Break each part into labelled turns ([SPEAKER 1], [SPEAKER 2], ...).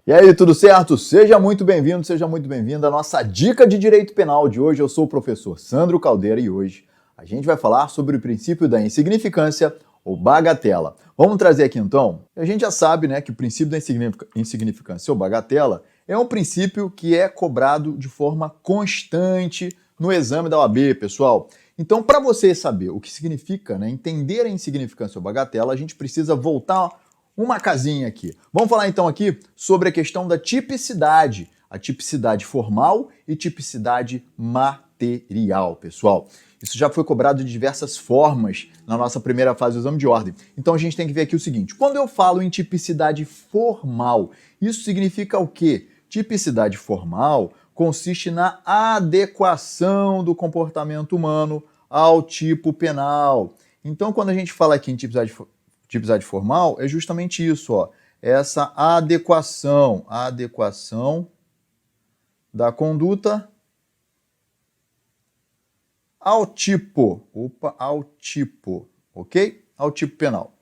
[SPEAKER 1] E aí, tudo certo? Seja muito bem-vindo, seja muito bem-vinda à nossa dica de direito penal de hoje. Eu sou o professor Sandro Caldeira e hoje a gente vai falar sobre o princípio da insignificância ou bagatela. Vamos trazer aqui então? A gente já sabe, né, que o princípio da insignificância ou bagatela é um princípio que é cobrado de forma constante no exame da OAB, pessoal. Então, para você saber o que significa, né, entender a insignificância ou bagatela, a gente precisa voltar uma casinha aqui. Vamos falar então aqui sobre a questão da tipicidade, a tipicidade formal e tipicidade material, pessoal. Isso já foi cobrado de diversas formas na nossa primeira fase do exame de ordem. Então a gente tem que ver aqui o seguinte, quando eu falo em tipicidade formal, isso significa o quê? Tipicidade formal consiste na adequação do comportamento humano ao tipo penal. Então quando a gente fala aqui em tipicidade formal, é justamente isso, ó. Essa adequação da conduta ao tipo, ok? Ao tipo penal.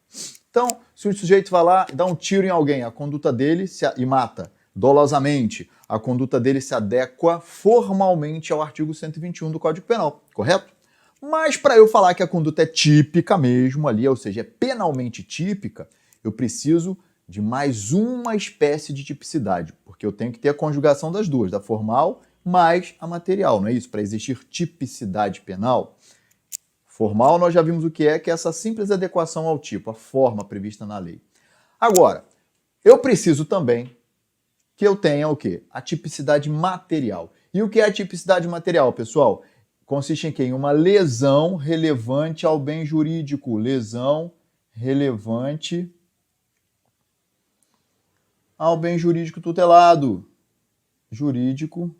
[SPEAKER 1] Então, se o sujeito vai lá e dá um tiro em alguém, a conduta dele e mata dolosamente, a conduta dele se adequa formalmente ao artigo 121 do Código Penal, correto? Mas para eu falar que a conduta é típica mesmo ali, ou seja, é penalmente típica, eu preciso de mais uma espécie de tipicidade, porque eu tenho que ter a conjugação das duas, da formal mais a material, não é isso? Para existir tipicidade penal. Formal nós já vimos o que é essa simples adequação ao tipo, a forma prevista na lei. Agora, eu preciso também que eu tenha o quê? A tipicidade material. E o que é a tipicidade material, pessoal? Consiste em quê? Em uma lesão relevante ao bem jurídico. Lesão relevante ao bem jurídico tutelado. Jurídico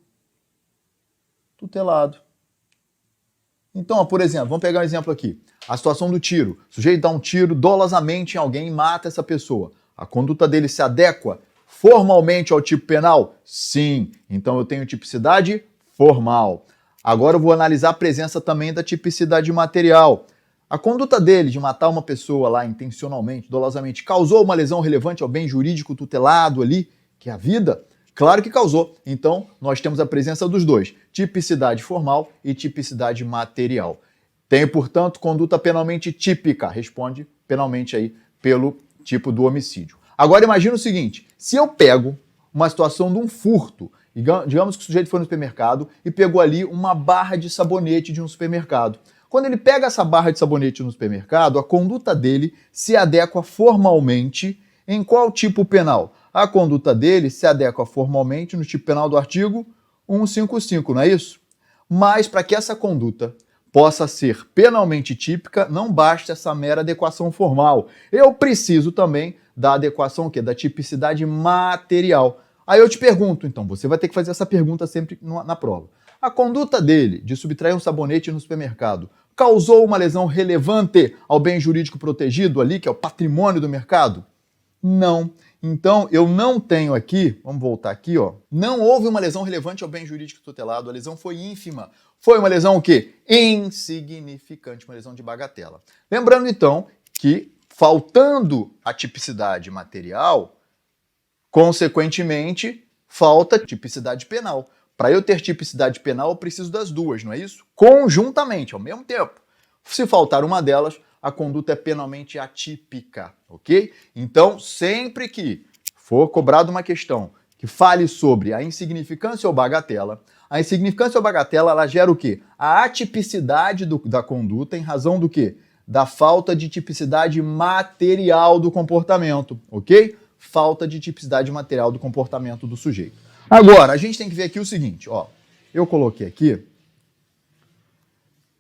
[SPEAKER 1] tutelado. Então, por exemplo, vamos pegar um exemplo aqui. A situação do tiro. O sujeito dá um tiro dolosamente em alguém e mata essa pessoa. A conduta dele se adequa formalmente ao tipo penal? Sim. Então eu tenho tipicidade formal. Agora eu vou analisar a presença também da tipicidade material. A conduta dele de matar uma pessoa lá intencionalmente, dolosamente, causou uma lesão relevante ao bem jurídico tutelado ali, que é a vida? Claro que causou. Então, nós temos a presença dos dois, tipicidade formal e tipicidade material. Tem, portanto, conduta penalmente típica. Responde penalmente aí pelo tipo do homicídio. Agora imagina o seguinte, se eu pego uma situação de um furto, digamos que o sujeito foi no supermercado e pegou ali uma barra de sabonete de um supermercado. Quando ele pega essa barra de sabonete no supermercado, a conduta dele se adequa formalmente em qual tipo penal? A conduta dele se adequa formalmente no tipo penal do artigo 155, não é isso? Mas para que essa conduta possa ser penalmente típica, não basta essa mera adequação formal. Eu preciso também da adequação o quê? Da tipicidade material. Aí eu te pergunto, então, você vai ter que fazer essa pergunta sempre na prova. A conduta dele de subtrair um sabonete no supermercado causou uma lesão relevante ao bem jurídico protegido ali, que é o patrimônio do mercado? Não. Então, eu não tenho aqui, vamos voltar aqui, ó, não houve uma lesão relevante ao bem jurídico tutelado, a lesão foi ínfima. Foi uma lesão o quê? Insignificante, uma lesão de bagatela. Lembrando, então, que faltando a tipicidade material, consequentemente, falta tipicidade penal. Para eu ter tipicidade penal, eu preciso das duas, não é isso? Conjuntamente, ao mesmo tempo. Se faltar uma delas, a conduta é penalmente atípica, ok? Então, sempre que for cobrada uma questão que fale sobre a insignificância ou bagatela, a insignificância ou bagatela, ela gera o quê? A atipicidade da conduta em razão do quê? Da falta de tipicidade material do comportamento, ok? Falta de tipicidade material do comportamento do sujeito. Agora, a gente tem que ver aqui o seguinte, ó. Eu coloquei aqui.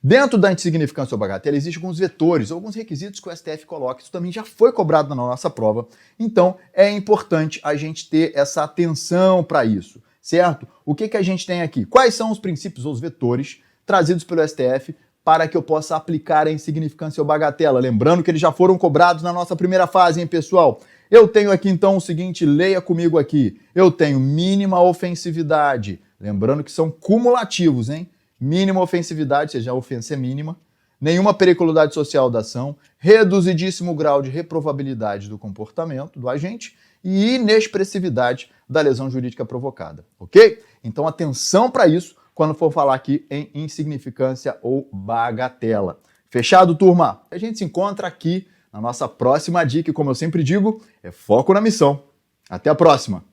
[SPEAKER 1] Dentro da insignificância ou bagatela, existem alguns vetores, alguns requisitos que o STF coloca. Isso também já foi cobrado na nossa prova. Então, é importante a gente ter essa atenção para isso, certo? O que a gente tem aqui? Quais são os princípios ou os vetores trazidos pelo STF para que eu possa aplicar a insignificância ou bagatela? Lembrando que eles já foram cobrados na nossa primeira fase, hein, pessoal? Eu tenho aqui, então, o seguinte, leia comigo aqui. Eu tenho mínima ofensividade. Lembrando que são cumulativos, hein? Mínima ofensividade, ou seja, a ofensa é mínima, nenhuma periculosidade social da ação, reduzidíssimo grau de reprovabilidade do comportamento do agente e inexpressividade da lesão jurídica provocada, ok? Então atenção para isso quando for falar aqui em insignificância ou bagatela. Fechado, turma? A gente se encontra aqui na nossa próxima dica e, como eu sempre digo, é foco na missão. Até a próxima!